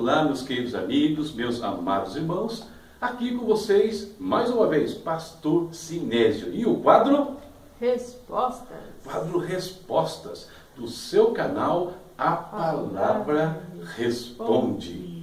Olá, meus queridos amigos, meus amados irmãos, aqui com vocês, mais uma vez, Pastor Sinésio. E o quadro? Respostas. Quadro Respostas, do seu canal A Palavra Responde.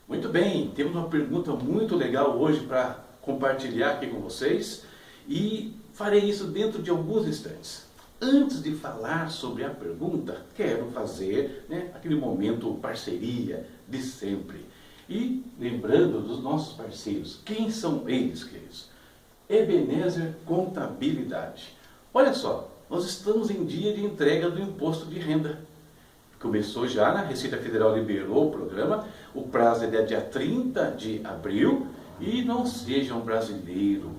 Muito bem, temos uma pergunta muito legal hoje para compartilhar aqui com vocês e farei isso dentro de alguns instantes. Antes de falar sobre a pergunta, quero fazer aquele momento parceria de sempre. E lembrando dos nossos parceiros, quem são eles, queridos? Ebenezer Contabilidade. Olha só, nós estamos em dia de entrega do imposto de renda. Começou já, a Receita Federal liberou o programa, o prazo é dia 30 de abril, e não seja um brasileiro,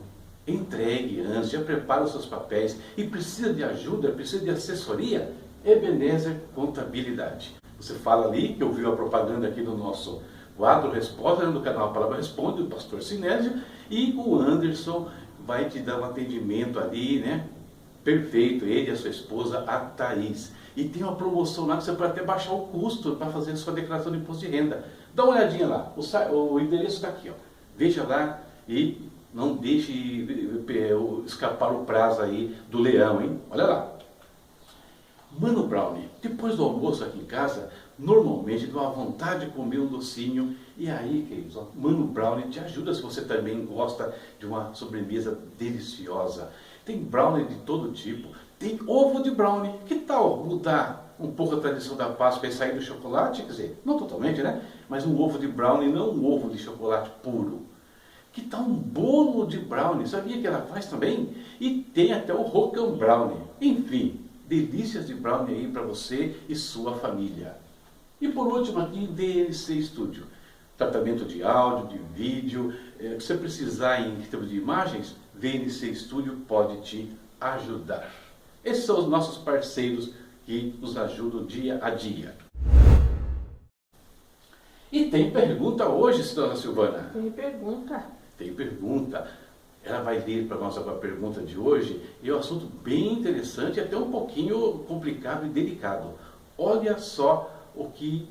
entregue antes, já prepara os seus papéis, e precisa de ajuda, precisa de assessoria, Ebenezer Contabilidade. Você fala ali, que ouviu a propaganda aqui no nosso quadro Resposta, no canal A Palavra Responde, do Pastor Sinésio, e o Anderson vai te dar um atendimento ali, perfeito, ele e a sua esposa, a Thaís. E tem uma promoção lá que você pode até baixar o custo para fazer a sua declaração de imposto de renda. Dá uma olhadinha lá, o endereço está aqui, ó. Veja lá e não deixe escapar o prazo aí do leão, hein? Olha lá. Mano Brownie, depois do almoço aqui em casa, normalmente dá uma vontade de comer um docinho. E aí, queridos, ó, Mano Brownie te ajuda se você também gosta de uma sobremesa deliciosa. Tem brownie de todo tipo, tem ovo de brownie. Que tal mudar um pouco a tradição da Páscoa e sair do chocolate? Quer dizer, não totalmente, mas um ovo de brownie, não um ovo de chocolate puro. Que tal um bolo de brownie? Sabia que ela faz também? E tem até o Roccan Brownie. Enfim, delícias de brownie aí para você e sua família. E por último aqui, VNC Studio. Tratamento de áudio, de vídeo, se você precisar em termos de imagens, VNC Studio pode te ajudar. Esses são os nossos parceiros que nos ajudam dia a dia. E tem pergunta hoje, dona Silvana? Tem pergunta. Tem pergunta. Ela vai ler para nós a pergunta de hoje, e é um assunto bem interessante e até um pouquinho complicado e delicado. Olha só o que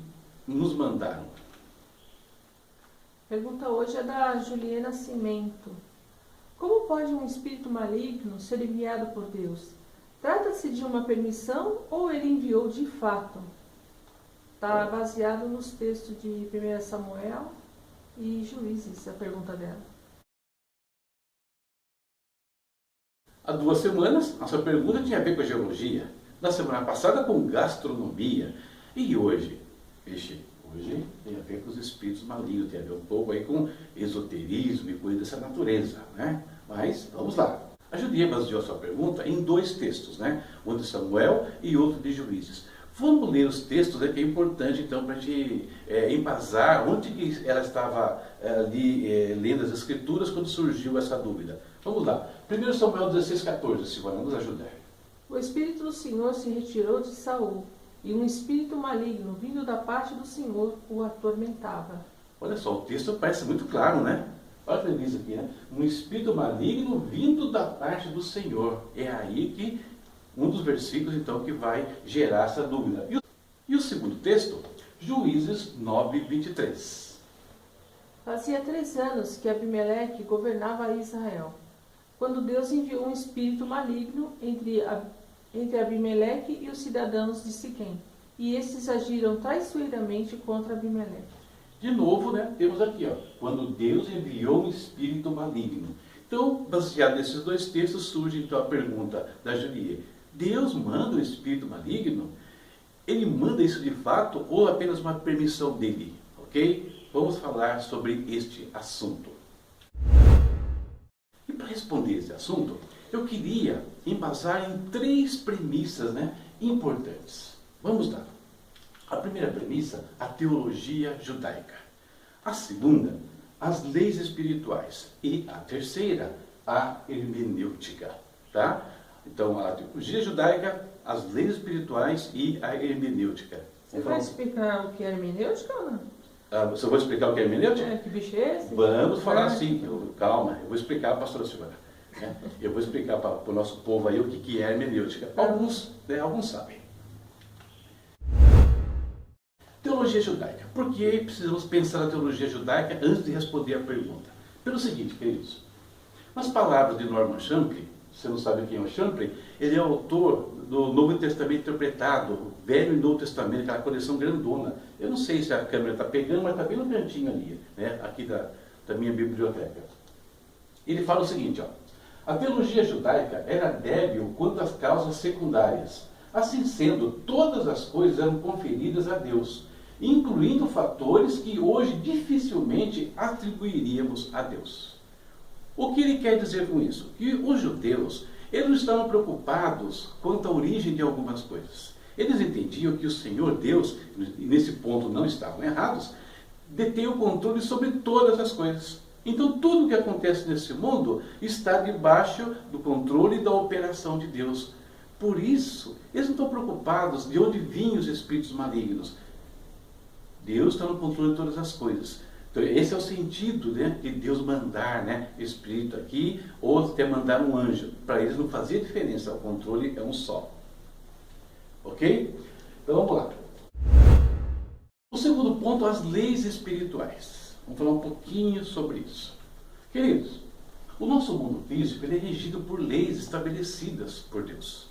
nos mandaram. A pergunta hoje é da Juliana Cimento. Como pode um espírito maligno ser enviado por Deus? Trata-se de uma permissão ou ele enviou de fato? Está baseado nos textos de 1 Samuel e Juízes, a pergunta dela. Há 2 semanas, nossa pergunta tinha a ver com a geologia. Na semana passada com gastronomia. E hoje? Hoje tem a ver com os espíritos malignos, tem a ver um pouco aí com esoterismo e coisa dessa natureza, Mas, vamos lá. A Julia baseou a sua pergunta em 2 textos, um de Samuel e outro de Juízes. Vamos ler os textos, que é importante então para a gente embasar onde que ela estava ali lendo as escrituras quando surgiu essa dúvida. Vamos lá. 1 Samuel 16,14, Silvana, nos ajudar. O Espírito do Senhor se retirou de Saul, e um espírito maligno, vindo da parte do Senhor, o atormentava. Olha só, o texto parece muito claro, Olha o que ele diz aqui, Um espírito maligno vindo da parte do Senhor. É aí que um dos versículos, então, que vai gerar essa dúvida. E o segundo texto, Juízes 9:23. Fazia 3 anos que Abimeleque governava Israel, quando Deus enviou um espírito maligno entre Abimeleque e os cidadãos de Siquém, e estes agiram traiçoeiramente contra Abimeleque. De novo, temos aqui, quando Deus enviou um espírito maligno. Então, baseado nesses 2 textos, surge então a pergunta da Julia. Deus manda um espírito maligno? Ele manda isso de fato ou apenas uma permissão dele? Ok? Vamos falar sobre este assunto. E para responder esse assunto, eu queria embasar em 3 premissas importantes. Vamos lá. A primeira premissa, a teologia judaica. A segunda, as leis espirituais. E a terceira, a hermenêutica. Então, a teologia judaica, as leis espirituais e a hermenêutica. Você vai explicar o que é hermenêutica ou não? Você vai explicar o que é hermenêutica? Que bicho é esse? Vamos falar sim. Calma, eu vou explicar, pastora Silvana. Eu vou explicar para o nosso povo aí o que é hermenêutica. Alguns sabem. Teologia judaica. Por que precisamos pensar na teologia judaica antes de responder a pergunta? Pelo seguinte, queridos. Nas palavras de Norman Champlin, você não sabe quem é o Champlin, ele é autor do Novo Testamento Interpretado, Velho e Novo Testamento, aquela coleção grandona. Eu não sei se a câmera está pegando, mas está bem no cantinho ali, né, aqui da minha biblioteca. Ele fala o seguinte, ó, a teologia judaica era débil quanto às causas secundárias. Assim sendo, todas as coisas eram conferidas a Deus, incluindo fatores que hoje dificilmente atribuiríamos a Deus. O que ele quer dizer com isso? Que os judeus, eles não estavam preocupados quanto à origem de algumas coisas. Eles entendiam que o Senhor Deus, e nesse ponto não estavam errados, detém o controle sobre todas as coisas. Então tudo o que acontece nesse mundo está debaixo do controle e da operação de Deus. Por isso, eles não estão preocupados de onde vinham os espíritos malignos. Deus está no controle de todas as coisas. Então, esse é o sentido, né, de Deus mandar, né, espírito aqui, ou até mandar um anjo. Para eles não fazia diferença, o controle é um só. Ok? Então vamos lá. O segundo ponto, as leis espirituais. Vamos falar um pouquinho sobre isso. Queridos, o nosso mundo físico ele é regido por leis estabelecidas por Deus.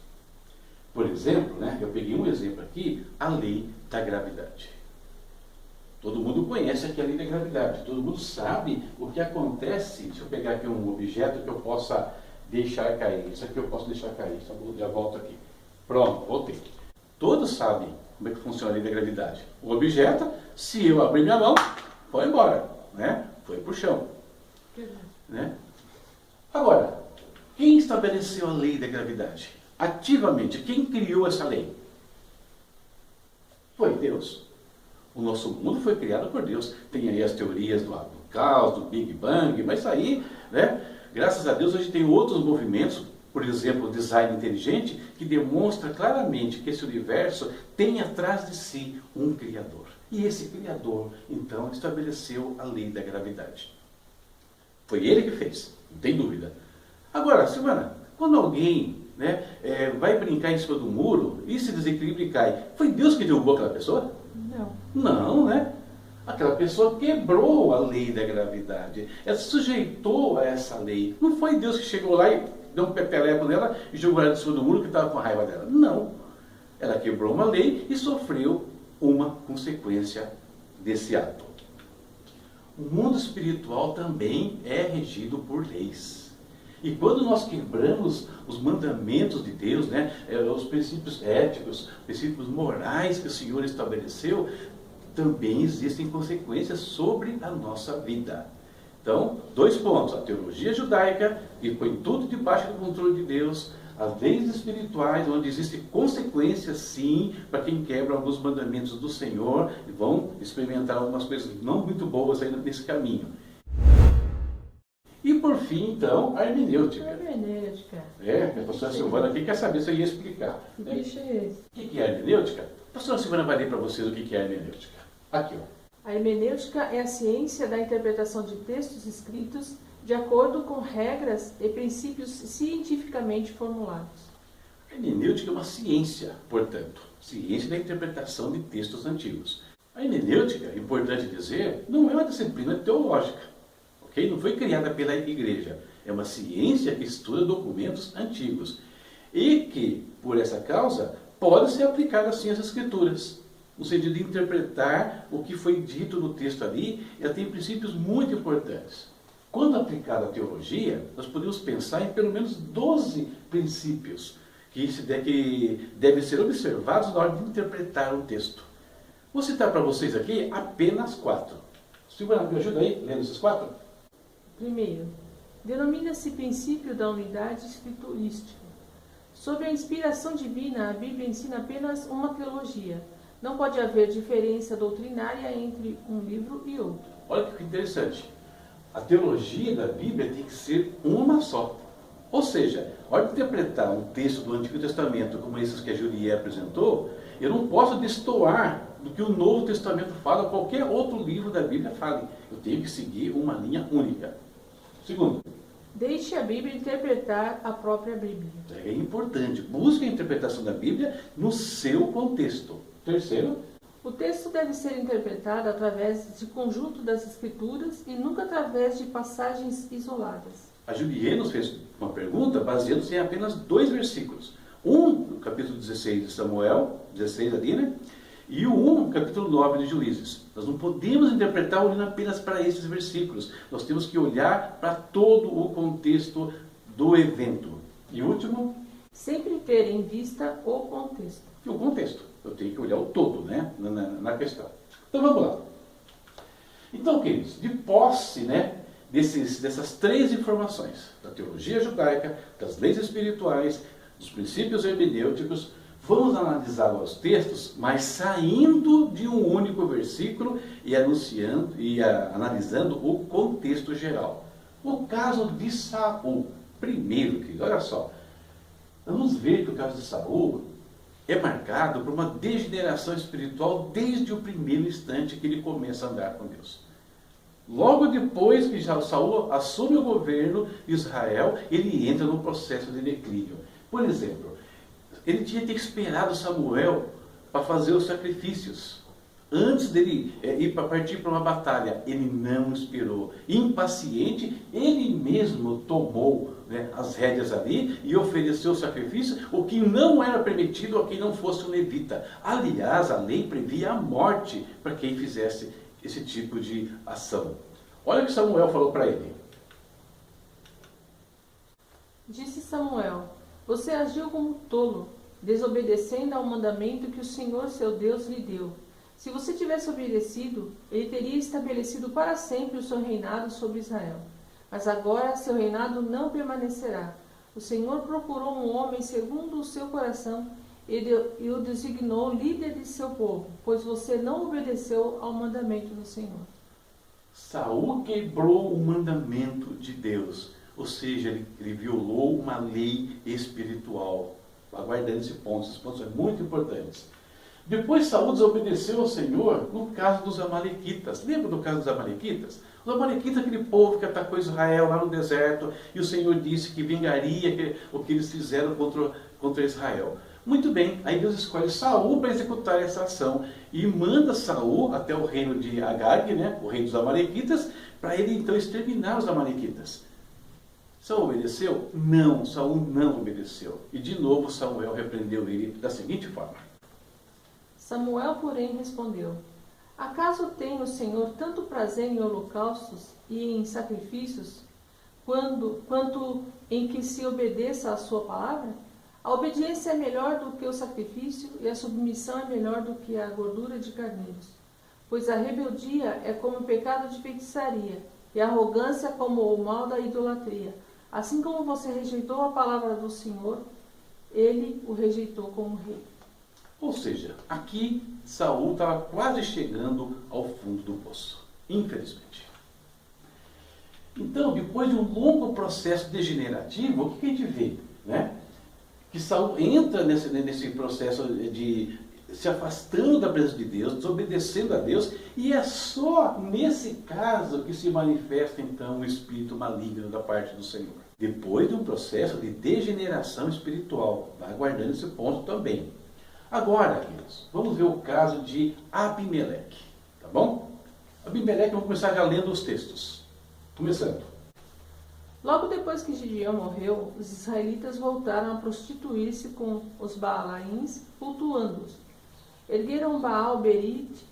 Por exemplo, né, eu peguei um exemplo aqui, a lei da gravidade. Todo mundo conhece aqui a lei da gravidade, todo mundo sabe o que acontece. Deixa eu pegar aqui um objeto que eu possa deixar cair. Isso aqui eu posso deixar cair, só vou dar a volta aqui. Pronto, voltei. Todos sabem como é que funciona a lei da gravidade. O objeto, se eu abrir minha mão, foi embora, né? Foi para o chão. Né? Agora, quem estabeleceu a lei da gravidade? Ativamente, quem criou essa lei? Foi Deus. O nosso mundo foi criado por Deus. Tem aí as teorias do caos, do Big Bang, mas aí, né, graças a Deus, hoje tem outros movimentos, por exemplo, o design inteligente, que demonstra claramente que esse universo tem atrás de si um Criador. E esse Criador, então, estabeleceu a lei da gravidade. Foi ele que fez, não tem dúvida. Agora, Silvana, quando alguém, né, vai brincar em cima do muro e se desequilibra e cai, foi Deus que derrubou aquela pessoa? Não. Não, né? Aquela pessoa quebrou a lei da gravidade. Ela se sujeitou a essa lei. Não foi Deus que chegou lá e deu um pepeleco nela e jogou ela de cima do muro que estava com raiva dela. Não. Ela quebrou uma lei e sofreu uma consequência desse ato. O mundo espiritual também é regido por leis. E quando nós quebramos os mandamentos de Deus, né, os princípios éticos, princípios morais que o Senhor estabeleceu, também existem consequências sobre a nossa vida. Então, 2 pontos. A teologia judaica, que põe tudo debaixo do controle de Deus. As leis espirituais, onde existem consequências, sim, para quem quebra alguns mandamentos do Senhor, e vão experimentar algumas coisas não muito boas ainda nesse caminho. E por fim, então, a hermenêutica. A hermenêutica. A pastora Silvana aqui quer saber se eu ia explicar. Que bicho é esse? O que é a hermenêutica? A pastora Silvana vai ler para vocês o que é a hermenêutica. Aqui, ó. A hermenêutica é a ciência da interpretação de textos escritos de acordo com regras e princípios cientificamente formulados. A hermenêutica é uma ciência, portanto, ciência da interpretação de textos antigos. A hermenêutica, é importante dizer, não é uma disciplina teológica. Okay? Não foi criada pela igreja. É uma ciência que estuda documentos antigos. E que, por essa causa, pode ser aplicada assim às escrituras. No sentido de interpretar o que foi dito no texto ali, ela tem princípios muito importantes. Quando aplicada à teologia, nós podemos pensar em pelo menos 12 princípios que devem ser observados na hora de interpretar o texto. Vou citar para vocês aqui apenas 4. Silvana, me ajuda aí, lendo esses 4? Primeiro, denomina-se princípio da unidade escriturística. Sobre a inspiração divina, a Bíblia ensina apenas uma teologia. Não pode haver diferença doutrinária entre um livro e outro. Olha que interessante. A teologia da Bíblia tem que ser uma só. Ou seja, a hora de interpretar um texto do Antigo Testamento, como esses que a Julie apresentou, eu não posso destoar do que o Novo Testamento fala, qualquer outro livro da Bíblia fale. Eu tenho que seguir uma linha única. Segundo, deixe a Bíblia interpretar a própria Bíblia. é importante, busque a interpretação da Bíblia no seu contexto. Terceiro, o texto deve ser interpretado através de conjunto das Escrituras e nunca através de passagens isoladas. a Juliana nos fez uma pergunta baseando-se em apenas 2 versículos. Um, no capítulo 16 de Samuel, 16 ali, né? E o 1, no capítulo 9 de Juízes. Nós não podemos interpretar olhando apenas para esses versículos. Nós temos que olhar para todo o contexto do evento. E último, sempre ter em vista o contexto. o contexto. Eu tenho que olhar o todo, né, na questão. Então vamos lá. Então, queridos, de posse, né, dessas 3 informações, da teologia judaica, das leis espirituais, dos princípios hermenêuticos, vamos analisar agora os textos, mas saindo de um único versículo e analisando o contexto geral. O caso de Saul, primeiro, querido, olha só. Vamos ver que o caso de Saul é marcado por uma degeneração espiritual desde o primeiro instante que ele começa a andar com Deus. Logo depois que Saul assume o governo de Israel, ele entra num processo de declínio. Por exemplo, ele tinha que ter esperado Samuel para fazer os sacrifícios. Antes dele ir para partir para uma batalha, ele não esperou. Impaciente, ele mesmo tomou, né, as rédeas ali e ofereceu o sacrifício, o que não era permitido a quem não fosse um levita. Aliás, a lei previa a morte para quem fizesse esse tipo de ação. Olha o que Samuel falou para ele. Disse Samuel: você agiu como tolo, desobedecendo ao mandamento que o Senhor seu Deus lhe deu. Se você tivesse obedecido, ele teria estabelecido para sempre o seu reinado sobre Israel. Mas agora seu reinado não permanecerá. O Senhor procurou um homem segundo o seu coração e o designou líder de seu povo, pois você não obedeceu ao mandamento do Senhor. Saul quebrou o mandamento de Deus, ou seja, ele violou uma lei espiritual. Aguardando esse ponto, esses pontos são muito importantes. Depois Saul desobedeceu ao Senhor no caso dos amalequitas. Lembra do caso dos amalequitas? Os amalequitas, aquele povo que atacou Israel lá no deserto, e o Senhor disse que vingaria o que eles fizeram contra Israel. Muito bem, aí Deus escolhe Saul para executar essa ação e manda Saul até o reino de Agag, né, o rei dos amalequitas, para ele então exterminar os amalequitas. Saul obedeceu? Não, Saul não obedeceu. E de novo Samuel repreendeu ele da seguinte forma. Samuel, porém, respondeu: acaso tem o Senhor tanto prazer em holocaustos e em sacrifícios, quanto em que se obedeça à sua palavra? A obediência é melhor do que o sacrifício, e a submissão é melhor do que a gordura de carneiros. Pois a rebeldia é como o pecado de feitiçaria, e a arrogância como o mal da idolatria. Assim como você rejeitou a palavra do Senhor, ele o rejeitou como rei. Ou seja, aqui Saul estava quase chegando ao fundo do poço, infelizmente. Então, depois de um longo processo degenerativo, o que a gente vê? Né? Que Saul entra nesse processo de se afastando da presença de Deus, desobedecendo a Deus, e é só nesse caso que se manifesta então o espírito maligno da parte do Senhor. Depois de um processo de degeneração espiritual, vai aguardando esse ponto também. Agora, queridos, vamos ver o caso de Abimeleque, tá bom? Abimeleque, vamos começar já lendo os textos. Começando. Logo depois que Gideão morreu, os israelitas voltaram a prostituir-se com os Baalaíns, cultuando-os. Ergueram Baal-Berit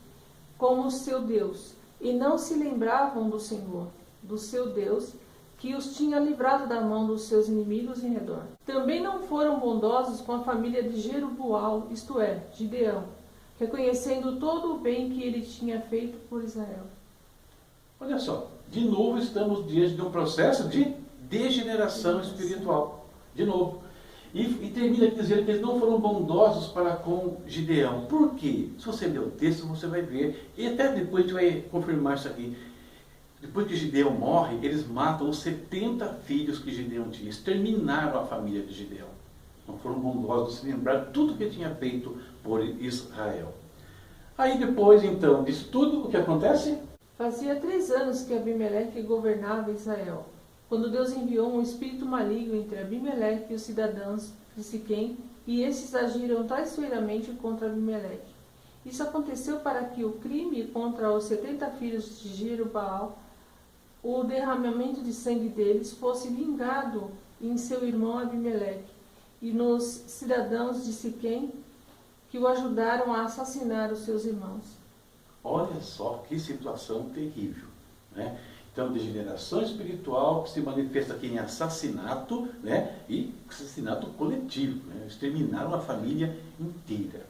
como seu Deus, e não se lembravam do Senhor, do seu Deus, que os tinha livrado da mão dos seus inimigos em redor. Também não foram bondosos com a família de Jerubaal, isto é, Gideão, reconhecendo todo o bem que ele tinha feito por Israel. Olha só, de novo estamos diante de um processo de degeneração espiritual. De novo. E termina dizendo que eles não foram bondosos para com Gideão. Por quê? Se você ler o texto, você vai ver, e até depois a gente vai confirmar isso aqui. Depois que Gideão morre, eles matam os 70 filhos que Gideão tinha. Exterminaram a família de Gideão. Não foram bondosos, se lembraram de tudo que ele tinha feito por Israel. Aí depois, então, disso tudo, o que acontece? Fazia 3 anos que Abimeleque governava Israel, quando Deus enviou um espírito maligno entre Abimeleque e os cidadãos de Siquém, e estes agiram traiçoeiramente contra Abimeleque. Isso aconteceu para que o crime contra os 70 filhos de Jerubaal, o derramamento de sangue deles, fosse vingado em seu irmão Abimeleque e nos cidadãos de Siquém, que o ajudaram a assassinar os seus irmãos. Olha só que situação terrível, né? Então, degeneração espiritual que se manifesta aqui em assassinato, né? E assassinato coletivo, né? Exterminaram a família inteira.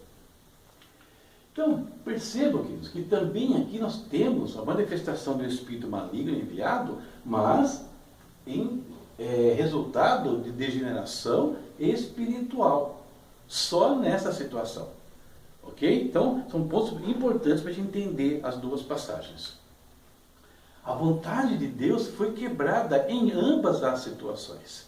Então, percebam, queridos, que também aqui nós temos a manifestação do espírito maligno enviado, mas em resultado de degeneração espiritual, só nessa situação. Ok? Então, são pontos importantes para a gente entender as duas passagens. A vontade de Deus foi quebrada em ambas as situações.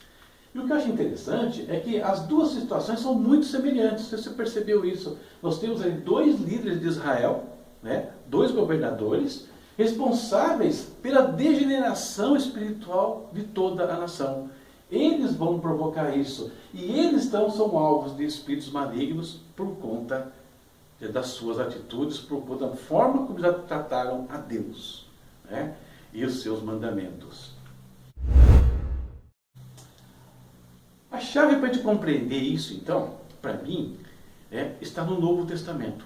E o que eu acho interessante é que as duas situações são muito semelhantes. Você percebeu isso? Nós temos aí 2 líderes de Israel, né? 2 governadores, responsáveis pela degeneração espiritual de toda a nação. Eles vão provocar isso. E eles são alvos de espíritos malignos por conta das suas atitudes, por conta da forma como já trataram a Deus, né? E os seus mandamentos. A chave para a gente compreender isso, então, para mim, está no Novo Testamento.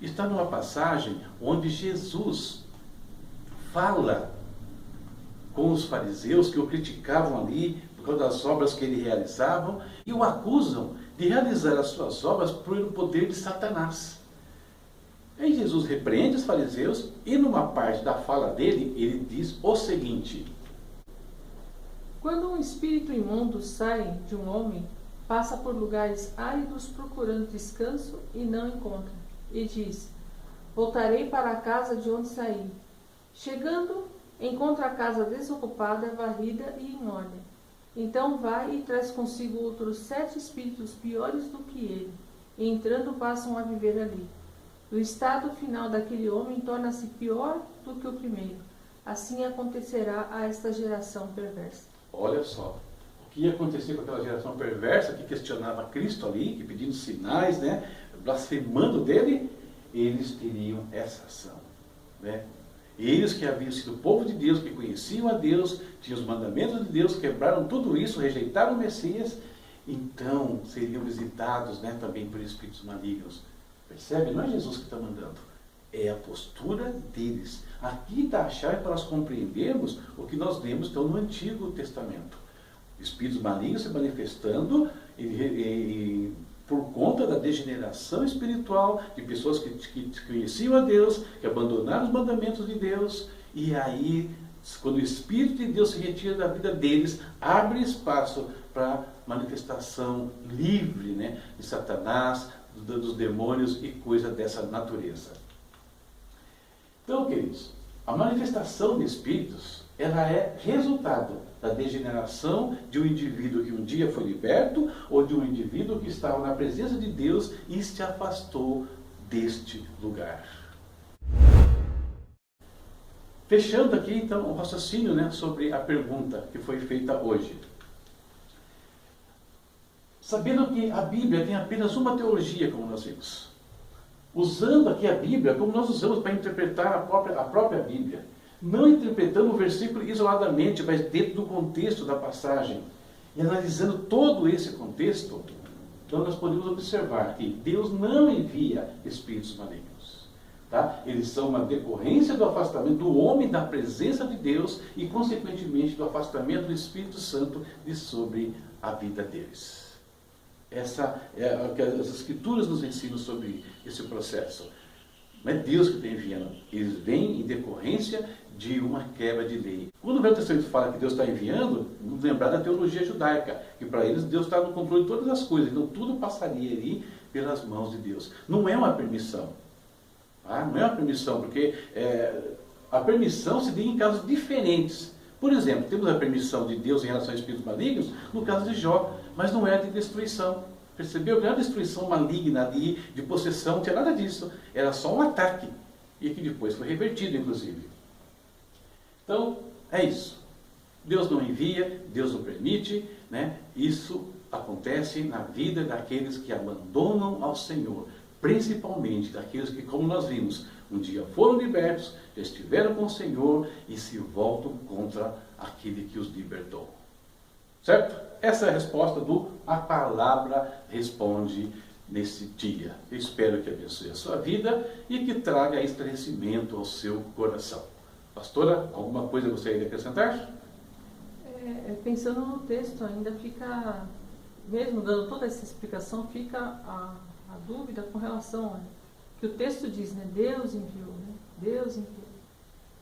Está numa passagem onde Jesus fala com os fariseus que o criticavam ali por causa das obras que ele realizava e o acusam de realizar as suas obras por o poder de Satanás. Aí Jesus repreende os fariseus e numa parte da fala dele, ele diz o seguinte: quando um espírito imundo sai de um homem, passa por lugares áridos procurando descanso e não encontra, e diz: voltarei para a casa de onde saí. Chegando, encontra a casa desocupada, varrida e em ordem. Então vai e traz consigo outros 7 espíritos piores do que ele, e entrando passam a viver ali. O estado final daquele homem torna-se pior do que o primeiro. Assim acontecerá a esta geração perversa. Olha só, o que ia acontecer com aquela geração perversa que questionava Cristo ali, que pedindo sinais, né, blasfemando dele, eles teriam essa ação, né? Eles que haviam sido o povo de Deus, que conheciam a Deus, tinham os mandamentos de Deus, quebraram tudo isso, rejeitaram o Messias, então seriam visitados, né, também por espíritos malignos. Percebe? Não é Jesus que está mandando, é a postura deles. Aqui está a chave para nós compreendermos o que nós lemos então, no Antigo Testamento. Espíritos malignos se manifestando por conta da degeneração espiritual de pessoas que conheciam a Deus, que abandonaram os mandamentos de Deus, e aí, quando o Espírito de Deus se retira da vida deles, abre espaço para manifestação livre, né, de Satanás, dos demônios e coisa dessa natureza. Então, queridos, a manifestação de espíritos, ela é resultado da degeneração de um indivíduo que um dia foi liberto ou de um indivíduo que estava na presença de Deus e se afastou deste lugar. Fechando aqui, então, o raciocínio, né, sobre a pergunta que foi feita hoje. Sabendo que a Bíblia tem apenas uma teologia, como nós vimos. Usando aqui a Bíblia como nós usamos para interpretar a própria Bíblia. Não interpretando o versículo isoladamente, mas dentro do contexto da passagem. E analisando todo esse contexto, então nós podemos observar que Deus não envia espíritos malignos. Tá? Eles são uma decorrência do afastamento do homem da presença de Deus e, consequentemente, do afastamento do Espírito Santo de sobre a vida deles. Essa é o que as Escrituras nos ensinam sobre esse processo. Não é Deus que está enviando. Eles vêm em decorrência de uma quebra de lei. Quando o Velho Testamento fala que Deus está enviando, vamos lembrar da teologia judaica, que para eles Deus está no controle de todas as coisas, então tudo passaria ali pelas mãos de Deus. Não é uma permissão. Tá? Não é uma permissão, porque a permissão se dá em casos diferentes. Por exemplo, temos a permissão de Deus em relação a espíritos malignos no caso de Jó, mas não é de destruição. Percebeu que não era destruição maligna ali, de possessão, não tinha nada disso. Era só um ataque. E que depois foi revertido, inclusive. Então, é isso. Deus não envia, Deus não permite, né? Isso acontece na vida daqueles que abandonam ao Senhor. Principalmente daqueles que, como nós vimos, um dia foram libertos, já estiveram com o Senhor e se voltam contra aquele que os libertou. Certo? Essa é a resposta do A Palavra Responde nesse dia. Eu espero que abençoe a sua vida e que traga esclarecimento ao seu coração. Pastora, alguma coisa gostaria de acrescentar? Pensando no texto, ainda fica, mesmo dando toda essa explicação, fica a dúvida com relação a que o texto diz, né? Deus enviou, né? Deus enviou.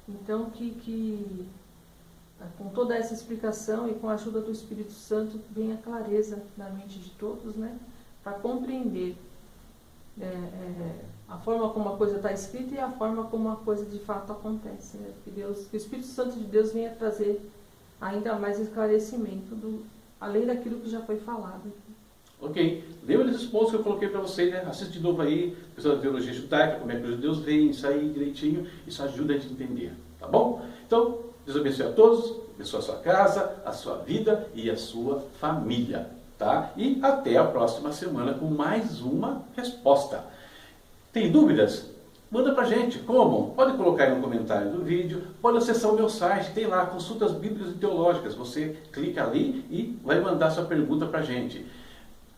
Então, com toda essa explicação e com a ajuda do Espírito Santo, venha clareza na mente de todos, né? Para compreender a forma como a coisa está escrita e a forma como a coisa de fato acontece, né? Que o Espírito Santo de Deus venha trazer ainda mais esclarecimento, além daquilo que já foi falado. Ok. Lembra desses pontos que eu coloquei para vocês, né? Assiste de novo aí, pessoal da teologia judaica, como é que os judeus veem isso aí direitinho, isso ajuda a gente a entender, tá bom? Então, Deus abençoe a todos, abençoe a sua casa, a sua vida e a sua família, tá? E até a próxima semana com mais uma resposta. Tem dúvidas? Manda pra gente. Como? Pode colocar aí no comentário do vídeo, pode acessar o meu site, tem lá consultas bíblicas e teológicas. Você clica ali e vai mandar sua pergunta pra gente.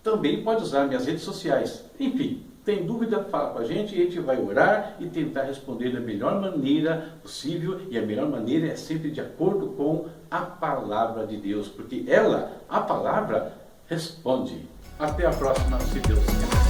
Também pode usar minhas redes sociais. Enfim, tem dúvida? Fala com a gente e a gente vai orar e tentar responder da melhor maneira possível. E a melhor maneira é sempre de acordo com a palavra de Deus, porque ela, a palavra, responde. Até a próxima, se Deus quiser.